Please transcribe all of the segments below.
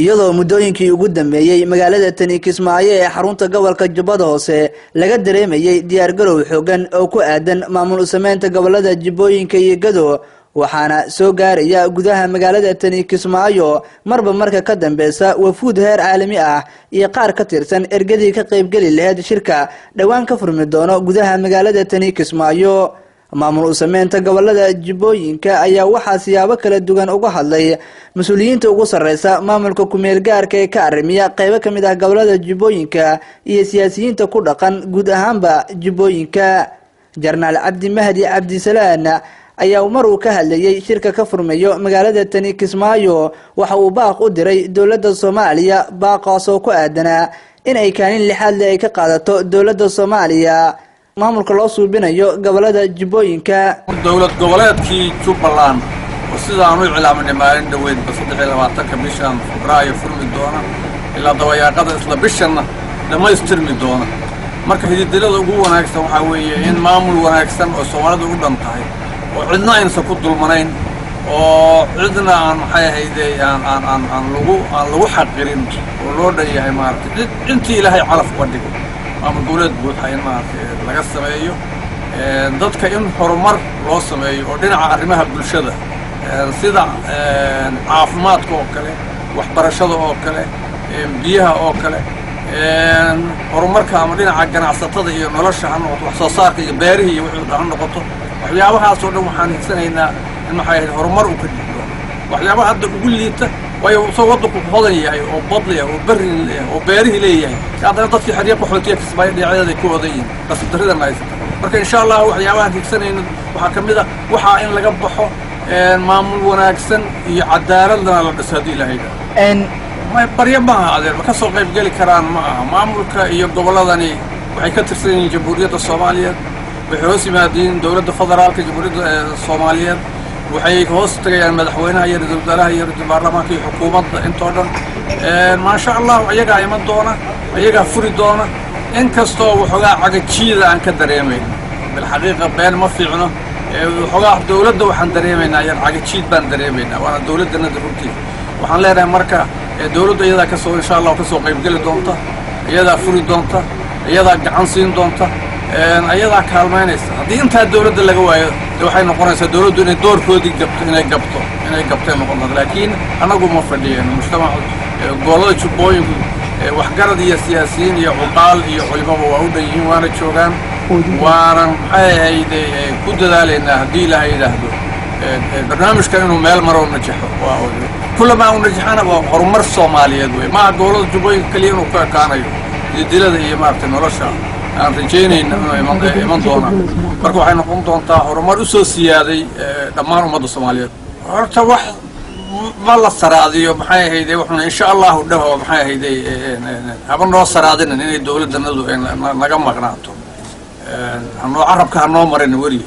iyadoo muddooyinkii ugu dambeeyay magaalada Tani Kismaayo ee xarunta gobolka Jubbada Hoose laga dareemayay diyaar garow xooggan oo ku aadan maamul u sameynta gobolada Jubbooyinka iyo Gado waxaana soo gaaraya gudaha magaalada Tani Kismaayo marba marka ka dambeeysa wafuud heer caalami ah iyo qaar ka tirsan ergadii ka qayb gali lahayd shirka dhawaan ka furmi doono gudaha magaalada Tani Kismaayo maamul u sameynta gobolada Jubbooyinka ayaa waxa siyaabo kala duwan uga hadlay mas'uuliyiinta ugu sareysa maamulka ku meel gaarka ee ka arrimiya qaybo kamid ah gobolada Jubbooyinka iyo siyaasiyiinta ku dhaqan guud ahaanba Jubbooyinka Jarnaal Cabdi Mahdi Cabdi Salaan ayaa mar uu ka hadlayay shirka ka furmayo magaalada Tani Kismaayo waxa uu baaq u diray dawladda Soomaaliya baaqaas oo ku aadanaa in ay kaalin lixaad leh ay ka qaadato dawladda Soomaaliya maamulka loo suubinayo gobolada Jubbooyinka dawlad goboleedkii Jubbaland oo sidaan u cilaaminay maalin dhaweyd 23 bishan Febraayo furmi doona ilaa dawayaaqada isla bishan dhamaystirmi doona marka hididilada ugu wanaagsan waxa weeye in maamul wanaagsan oo Soomaalidu u dhantahay oo cidna aysan ku dulmanayn oo cidna aan maxay ahaydee aan lagu xaqirin oo loo dhayahay maartay intii Ilaahay calaf u dhigo maamul goboleed buuxa in maartay laga sameeyo dadka in horumar loo sameeyo oo dhinaca arrimaha bulshada sida caafimaadka oo kale waxbarashada oo kale biyaha oo kale horumarka ama dhinaca ganacsatada iyo nolosha wax soo saarka iyo beeraha iyo wixii dhahan noqoto waxyaabahaas oo dhan waxaan higsanaynaa in maxay ahayd horumar uu ka dhigo waxyaabaha hadda ugu liita way soo wadku hodan yahay oo badli oo bari oo beerihi leeyahay haddana dadkii xariiq qaxootiga Kismaayo dhinacyada ku wadayin qasabdarida haysta marka insha Allah waxyaabaha higsanayna waxa kamid ah waxa in laga baxo maamul wanaagsan iyo cadaaladna la dhisaado Ilaahay ma baryaamaha adeer ka soo qayb gali karaan ma aha maamulka iyo goboladani waxay ka tirsan yihiin Jamhuuriyadda Soomaaliyeed waxay hoos yimaadeen dawladda federaalka Jamhuuriyadda Soomaaliyeed waxay hoos tagayaan madaxweynaha iyo ra'iisul wasaaraha iyo baarlamaanka iyo xukuumadda intoo dhan ma sha Allah ayaga iman doona ayaga furi doona in kastoo waxoogaa cagajiida aan ka dareemeyn bil xaqiiqa been ma fiicno waxoogaa dawladda waxaan dareemeynaa yar cagajiid baan dareemeynaa waana dawladana runtii waxaan leeyahay marka dawladda iyada ka soo insha Allah ka soo qayb gali doonta iyada furi doonta iyada gacan siin doonta ayada kaalmeynaysa hadii inta dawladda laga waayo waxay noqonaysaa dawladdu inay doorkoodii gabto inay gabtay noqonayd laakiin anagu ma fadhiyeen mujtamaca gobolada Jubbooyinku wax garad iyo siyaasiyiin iyo cuqaal iyo culimada waa u dhayihiin waana joogaan waana maxay ahaydee ku dadaaleenaa hadii Ilaahay yiraahdo barnaamijkan inuu meel maro najaxo waa kullama uu najaxana waa horumar Soomaaliyeed way ma gobolada Jubbooyinka kaliya inuu ka kaanayo dilada iyo maartay nolosha aan rajaynayna inuu iman doona marka waxay noqon doontaa horumar u soo siyaaday dhammaan ummadda Soomaaliyeed horta wax ma la saraadiyo maxay ahaydee waxaan insha Allah u dhaho maxay ahaydee haba noo saraadin inay dawladdanadu naga maqnaato anoo carabka hanoo marin wari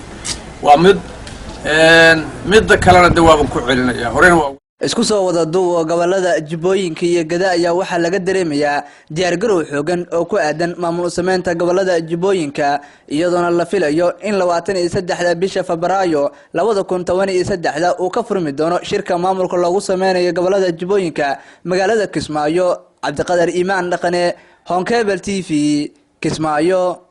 waa mid kalena dawaaban ku celinaya horena isku soo wada duub gobolada Jubbooyinka iyo Gado ayaa waxa laga dareemayaa diyaar garow xooggan oo ku aadan maamul u sameynta gobolada Jubbooyinka iyadoona la filayo in 23 bisha Febraayo 2023 uu ka furmi doono shirka maamulka loogu sameynayo gobolada Jubbooyinka magaalada Kismaayo Cabdiqadar Iimaan Dhaqane Honkebel TV Kismaayo